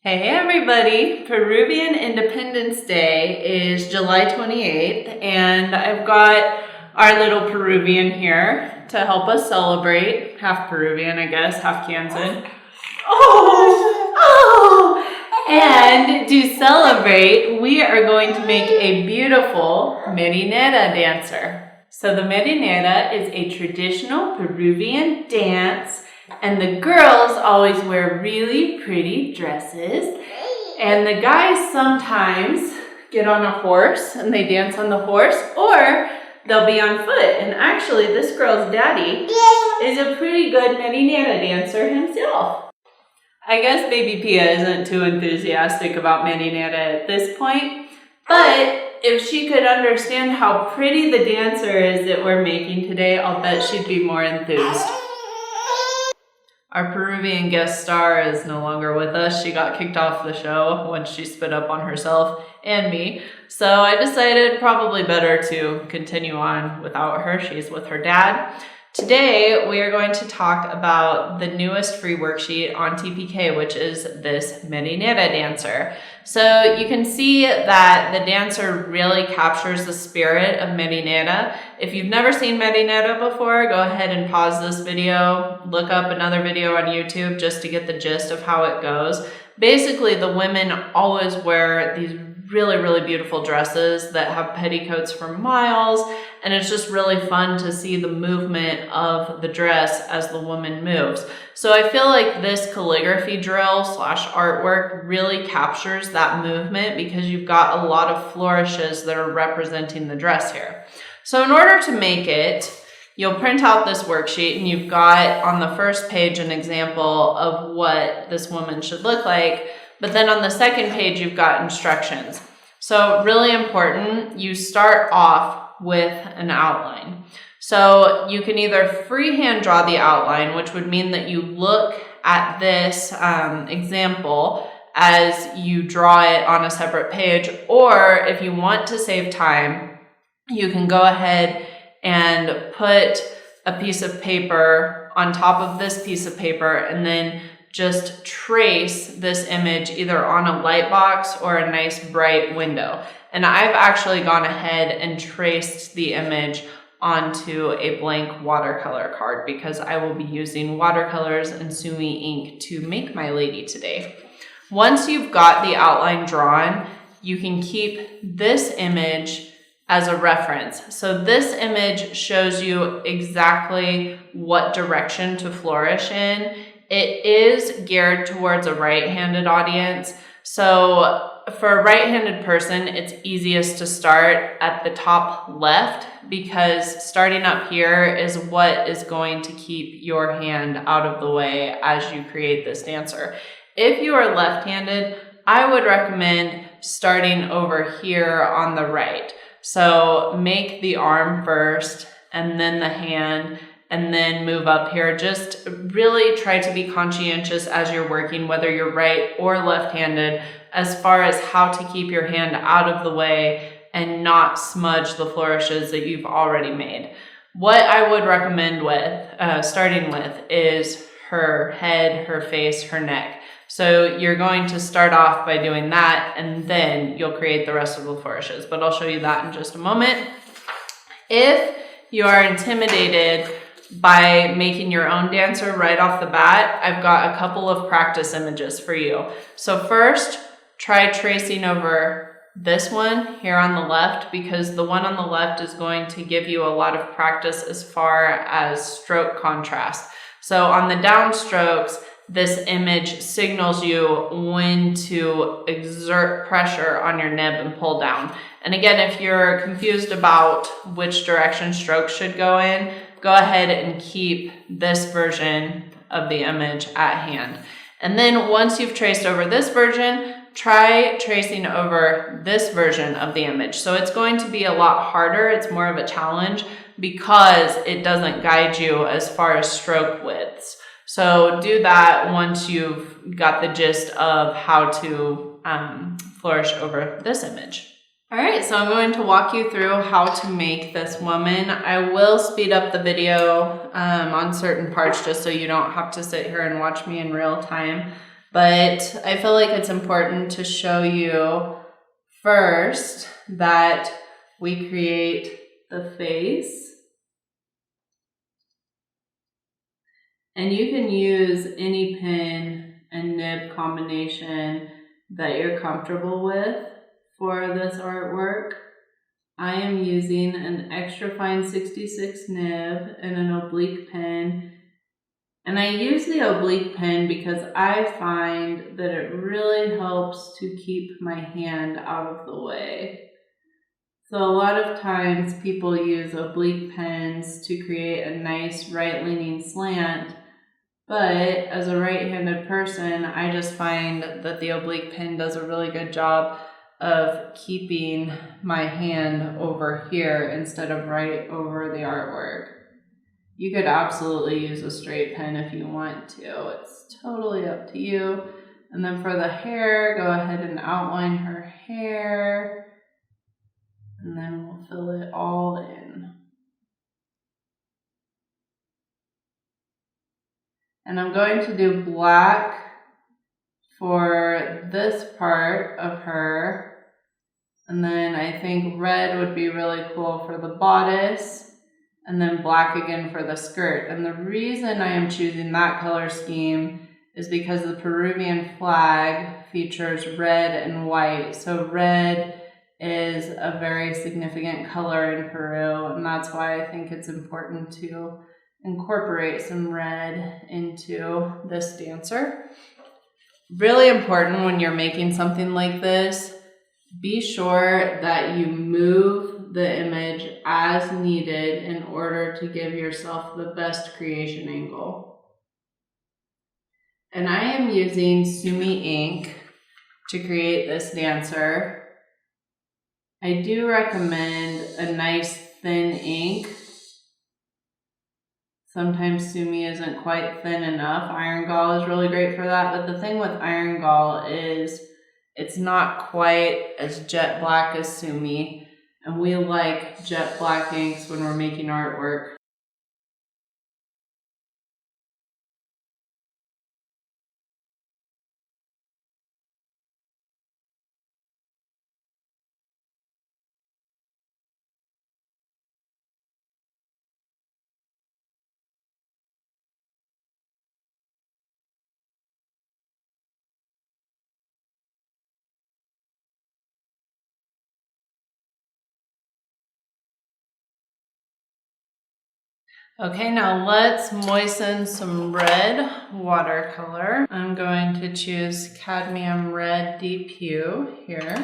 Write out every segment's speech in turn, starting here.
Hey everybody! Peruvian Independence Day is July 28th and I've got our little Peruvian here to help us celebrate. Half Peruvian, I guess, half Kansan. And to celebrate, we are going to make a beautiful marinera dancer. So the marinera is a traditional Peruvian dance, and the girls always wear really pretty dresses, and the guys sometimes get on a horse and they dance on the horse, or they'll be on foot. And actually, this girl's daddy is a pretty good marinera dancer himself. I guess baby Pia isn't too enthusiastic about marinera at this point, but if she could understand how pretty the dancer is that we're making today, I'll bet she'd be more enthused. Our Peruvian guest star is no longer with us. She got kicked off the show when she spit up on herself and me. So I decided probably better to continue on without her. She's with her dad. Today, we are going to talk about the newest free worksheet on TPK, which is this marinera dancer. So you can see that the dancer really captures the spirit of marinera. If you've never seen marinera before, go ahead and pause this video, look up another video on YouTube just to get the gist of how it goes. Basically, the women always wear these really beautiful dresses that have petticoats for miles, and it's just really fun to see the movement of the dress as the woman moves. So I feel like this calligraphy drill / artwork really captures that movement because you've got a lot of flourishes that are representing the dress here. So in order to make it, you'll print out this worksheet, and you've got on the first page an example of what this woman should look like. But then on the second page, you've got instructions. So really important, you start off with an outline. So you can either freehand draw the outline, which would mean that you look at this example as you draw it on a separate page, or if you want to save time, you can go ahead and put a piece of paper on top of this piece of paper and then just trace this image either on a light box or a nice bright window. And I've actually gone ahead and traced the image onto a blank watercolor card because I will be using watercolors and Sumi ink to make my lady today. Once you've got the outline drawn, you can keep this image as a reference. So this image shows you exactly what direction to flourish in. It is geared towards a right-handed audience. So for a right-handed person, it's easiest to start at the top left because starting up here is what is going to keep your hand out of the way as you create this dancer. If you are left-handed, I would recommend starting over here on the right. So make the arm first and then the hand, and then move up here. Just really try to be conscientious as you're working, whether you're right or left-handed, as far as how to keep your hand out of the way and not smudge the flourishes that you've already made. What I would recommend starting with is her head, her face, her neck. So you're going to start off by doing that, and then you'll create the rest of the flourishes, but I'll show you that in just a moment. If you are intimidated by making your own dancer right off the bat, I've got a couple of practice images for you. So first, try tracing over this one here on the left, because the one on the left is going to give you a lot of practice as far as stroke contrast. So on the down strokes, this image signals you when to exert pressure on your nib and pull down. And again, if you're confused about which direction strokes should go in, go ahead and keep this version of the image at hand. And then once you've traced over this version, try tracing over this version of the image. So it's going to be a lot harder. It's more of a challenge because it doesn't guide you as far as stroke widths. So do that once you've got the gist of how to flourish over this image. All right, so I'm going to walk you through how to make this woman. I will speed up the video on certain parts just so you don't have to sit here and watch me in real time. But I feel like it's important to show you first that we create the face. And you can use any pen and nib combination that you're comfortable with for this artwork. I am using an extra fine 66 nib and an oblique pen. And I use the oblique pen because I find that it really helps to keep my hand out of the way. So a lot of times people use oblique pens to create a nice right-leaning slant, but as a right-handed person, I just find that the oblique pen does a really good job of keeping my hand over here instead of right over the artwork. You could absolutely use a straight pen if you want to. It's totally up to you. And then for the hair, go ahead and outline her hair. And then we'll fill it all in. And I'm going to do black for this part of her. And then I think red would be really cool for the bodice. And then black again for the skirt. And the reason I am choosing that color scheme is because the Peruvian flag features red and white. So red is a very significant color in Peru, and that's why I think it's important to incorporate some red into this dancer. Really important when you're making something like this, be sure that you move the image as needed in order to give yourself the best creation angle. And I am using Sumi ink to create this dancer. I do recommend a nice thin ink. Sometimes Sumi isn't quite thin enough. Iron Gall is really great for that, but the thing with Iron Gall is it's not quite as jet black as Sumi, and we like jet black inks when we're making artwork. Okay, now let's moisten some red watercolor. I'm going to choose Cadmium Red Deep Hue here.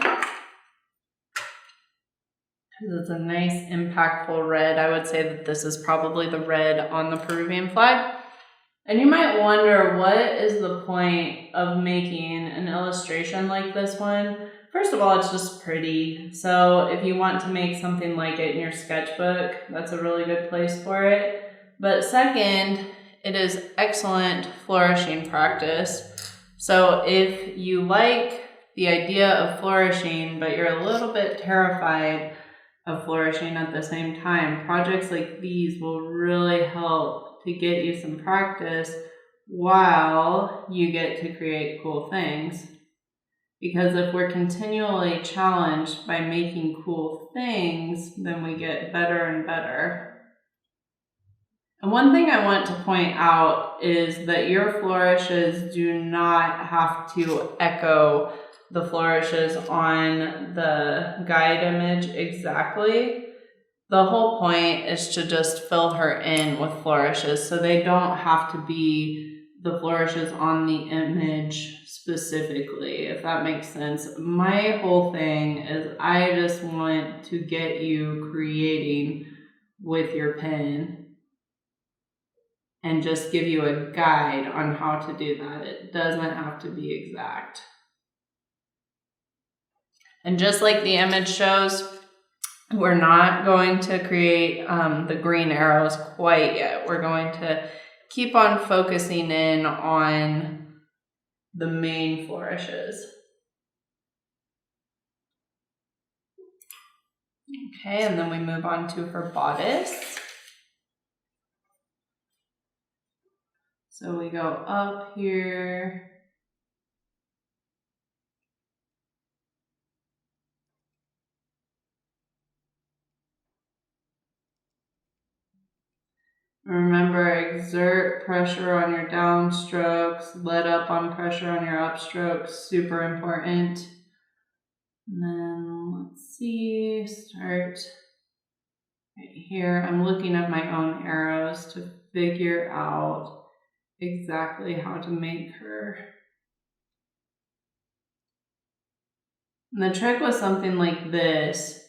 This is a nice impactful red. I would say that this is probably the red on the Peruvian flag. And you might wonder, what is the point of making an illustration like this one? First of all, it's just pretty. So if you want to make something like it in your sketchbook, that's a really good place for it. But second, it is excellent flourishing practice. So if you like the idea of flourishing, but you're a little bit terrified of flourishing at the same time, projects like these will really help to get you some practice while you get to create cool things. Because if we're continually challenged by making cool things, then we get better and better. And one thing I want to point out is that your flourishes do not have to echo the flourishes on the guide image exactly. The whole point is to just fill her in with flourishes, so they don't have to be the flourishes on the image specifically, if that makes sense. My whole thing is I just want to get you creating with your pen and just give you a guide on how to do that. It doesn't have to be exact. And just like the image shows, we're not going to create the green arrows quite yet. We're going to keep on focusing in on the main flourishes. Okay, and then we move on to her bodice. So we go up here Remember, exert pressure on your downstrokes, let up on pressure on your upstrokes, super important. And then let's see, start right here. I'm looking at my own arrows to figure out exactly how to make her. And the trick with something like this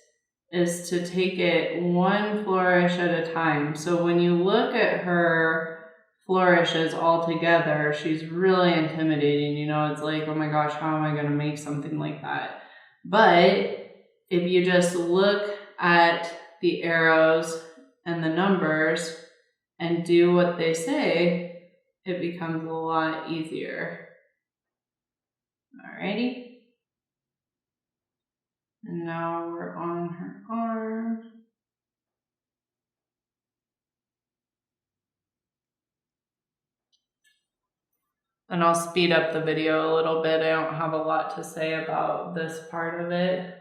is to take it one flourish at a time. So when you look at her flourishes all together, she's really intimidating. You know, it's like, oh my gosh, how am I going to make something like that? But if you just look at the arrows and the numbers and do what they say, it becomes a lot easier. Alrighty. And now we're on her arm. And I'll speed up the video a little bit. I don't have a lot to say about this part of it.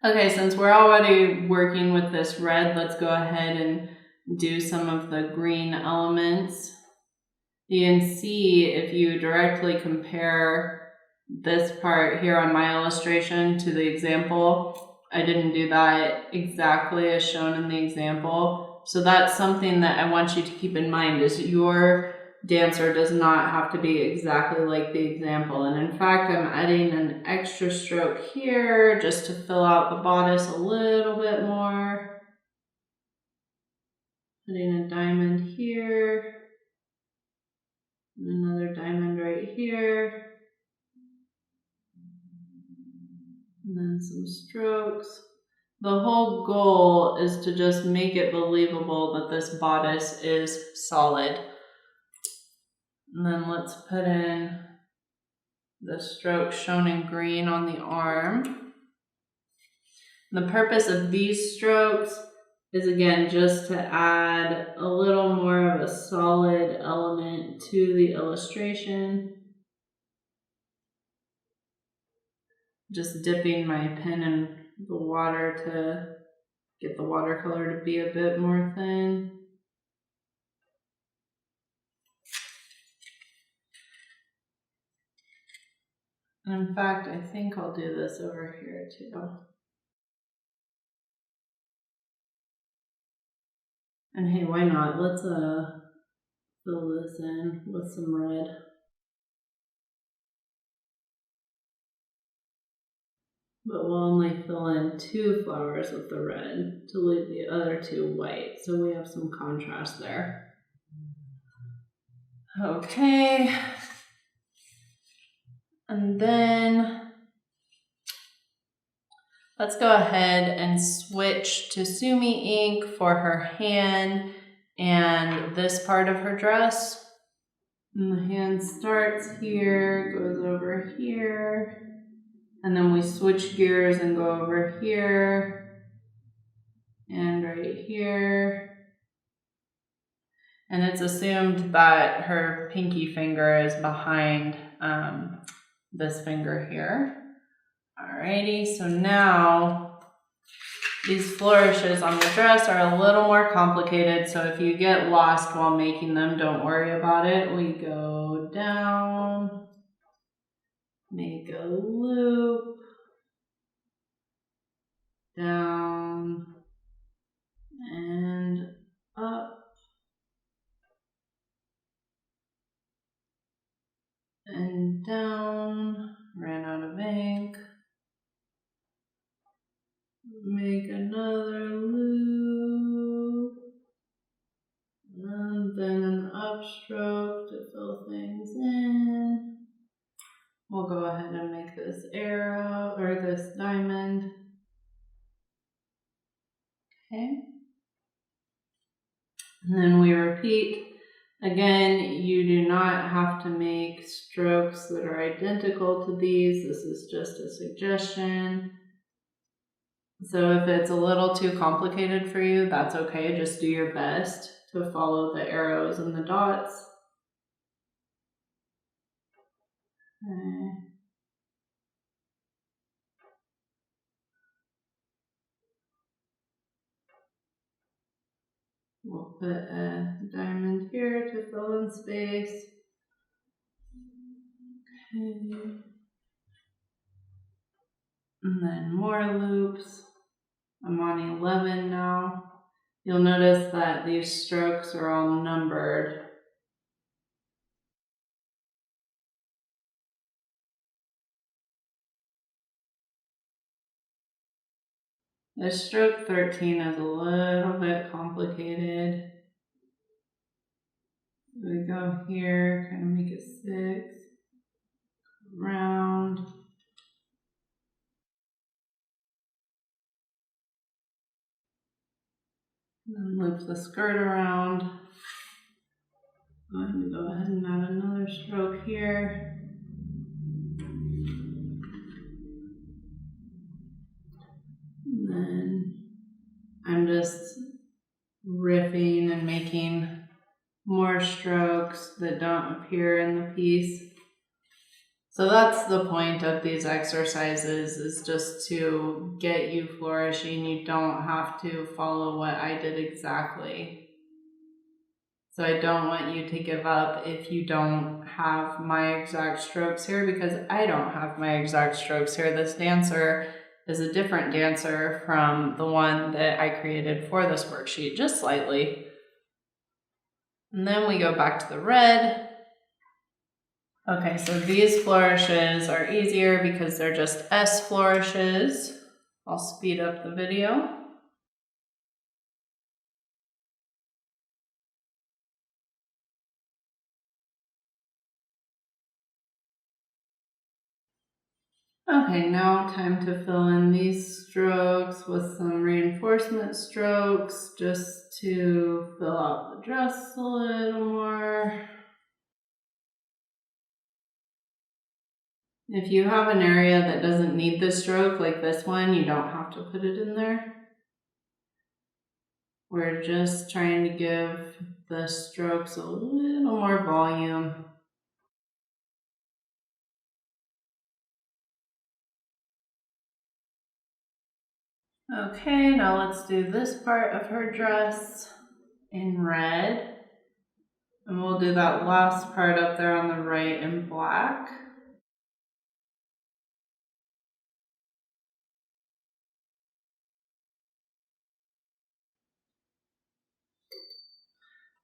Okay, since we're already working with this red, let's go ahead and do some of the green elements. You can see if you directly compare this part here on my illustration to the example, I didn't do that exactly as shown in the example. So that's something that I want you to keep in mind, is your dancer does not have to be exactly like the example. And in fact, I'm adding an extra stroke here just to fill out the bodice a little bit more. Putting a diamond here. And another diamond right here. And then some strokes. The whole goal is to just make it believable that this bodice is solid. And then let's put in the stroke shown in green on the arm. The purpose of these strokes is, again, just to add a little more of a solid element to the illustration. Just dipping my pen in the water to get the watercolor to be a bit more thin. And in fact, I think I'll do this over here too. And hey, why not? Let's fill this in with some red. But we'll only fill in 2 flowers with the red to leave the other 2 white. So we have some contrast there. Okay. And then let's go ahead and switch to Sumi ink for her hand and this part of her dress. And the hand starts here, goes over here. And then we switch gears and go over here and right here. And it's assumed that her pinky finger is behind this finger here. Alrighty, so now these flourishes on the dress are a little more complicated. So if you get lost while making them, don't worry about it. We go down, make a loop, down, and up, and down. Ran out of ink. Make another loop, and then an upstroke to fill things in. We'll go ahead and make this arrow, or this diamond. Okay. And then we repeat. Again, you do not have to make strokes that are identical to these. This is just a suggestion. So if it's a little too complicated for you, that's okay. Just do your best to to follow the arrows and the dots. Okay. We'll put a diamond here to fill in space. Okay. And then more loops. I'm on 11 now. You'll notice that these strokes are all numbered. This stroke 13 is a little bit complicated. We go here, kind of make it 6, round. And then loop the skirt around. I'm going to go ahead and add another stroke here. And then I'm just riffing and making more strokes that don't appear in the piece. So that's the point of these exercises, is just to get you flourishing. You don't have to follow what I did exactly. So I don't want you to give up if you don't have my exact strokes here, because I don't have my exact strokes here. This dancer is a different dancer from the one that I created for this worksheet, just slightly. And then we go back to the red. Okay, so these flourishes are easier because they're just S flourishes. I'll speed up the video. Okay, now time to fill in these strokes with some reinforcement strokes, just to fill out the dress a little more. If you have an area that doesn't need the stroke, like this one, you don't have to put it in there. We're just trying to give the strokes a little more volume. Okay, now let's do this part of her dress in red. And we'll do that last part up there on the right in black.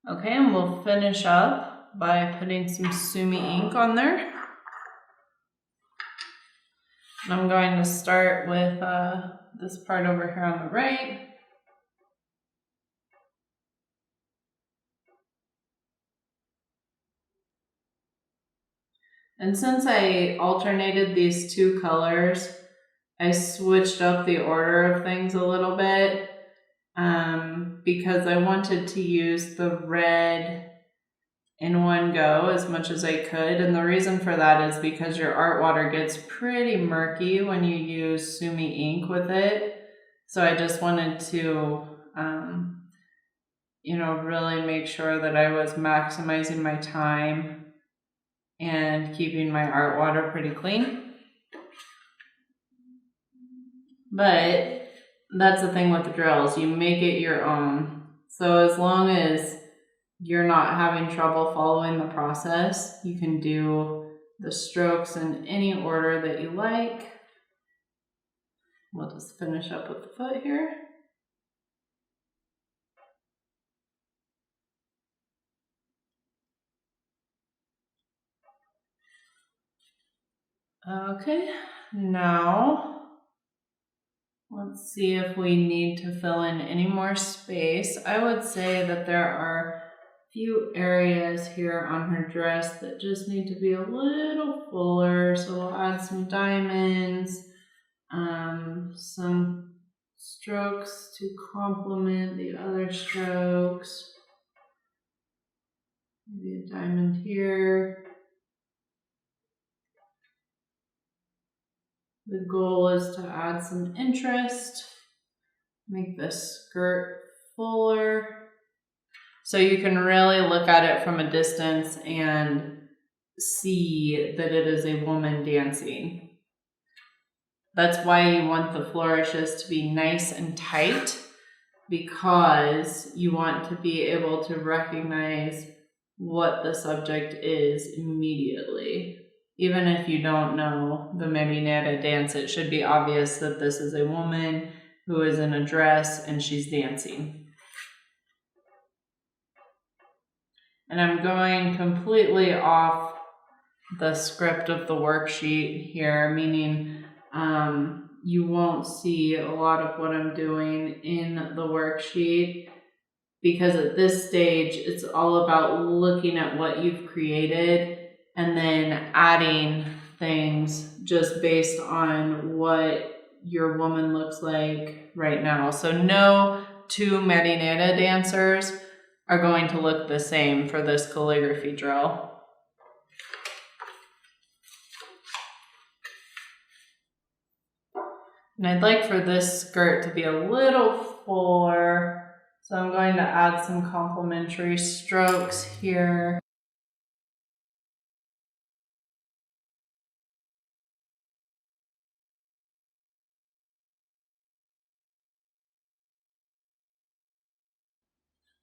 Okay, and we'll finish up by putting some Sumi ink on there. And I'm going to start with this part over here on the right. And since I alternated these two colors, I switched up the order of things a little bit because I wanted to use the red in one go as much as I could. And the reason for that is because your art water gets pretty murky when you use Sumi ink with it. So I just wanted to, really make sure that I was maximizing my time and keeping my art water pretty clean. But that's the thing with the drills, you make it your own. So as long as you're not having trouble following the process, you can do the strokes in any order that you like. We'll just finish up with the foot here. Okay, now let's see if we need to fill in any more space. I would say that there are a few areas here on her dress that just need to be a little fuller. So we'll add some diamonds, some strokes to complement the other strokes. Maybe a diamond here. The goal is to add some interest, make the skirt fuller. So you can really look at it from a distance and see that it is a woman dancing. That's why you want the flourishes to be nice and tight, because you want to be able to recognize what the subject is immediately. Even if you don't know the marinera dance, it should be obvious that this is a woman who is in a dress and she's dancing. And I'm going completely off the script of the worksheet here, meaning you won't see a lot of what I'm doing in the worksheet, because at this stage it's all about looking at what you've created and then adding things just based on what your woman looks like right now. So no two marinera dancers are going to look the same for this calligraphy drill. And I'd like for this skirt to be a little fuller, so I'm going to add some complementary strokes here.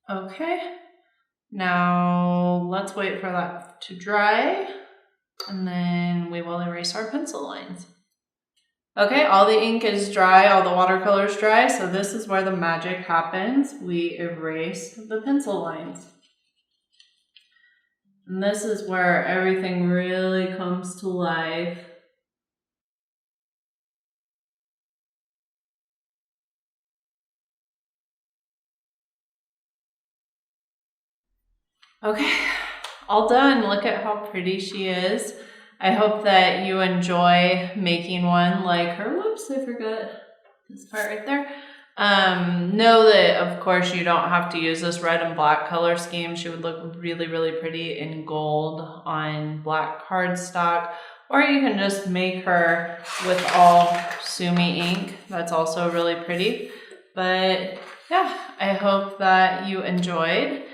Okay, now let's wait for that to dry, and then we will erase our pencil lines. Okay, all the ink is dry, all the watercolor is dry, so this is where the magic happens. We erase the pencil lines. And this is where everything really comes to life. Okay, all done. Look at how pretty she is. I hope that you enjoy making one like her. Whoops, I forgot this part right there. Know that, of course, you don't have to use this red and black color scheme. She would look really, really pretty in gold on black cardstock. Or you can just make her with all Sumi ink. That's also really pretty. But yeah, I hope that you enjoyed.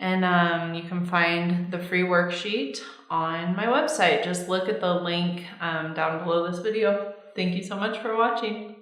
And you can find the free worksheet on my website. Just look at the link down below this video. Thank you so much for watching.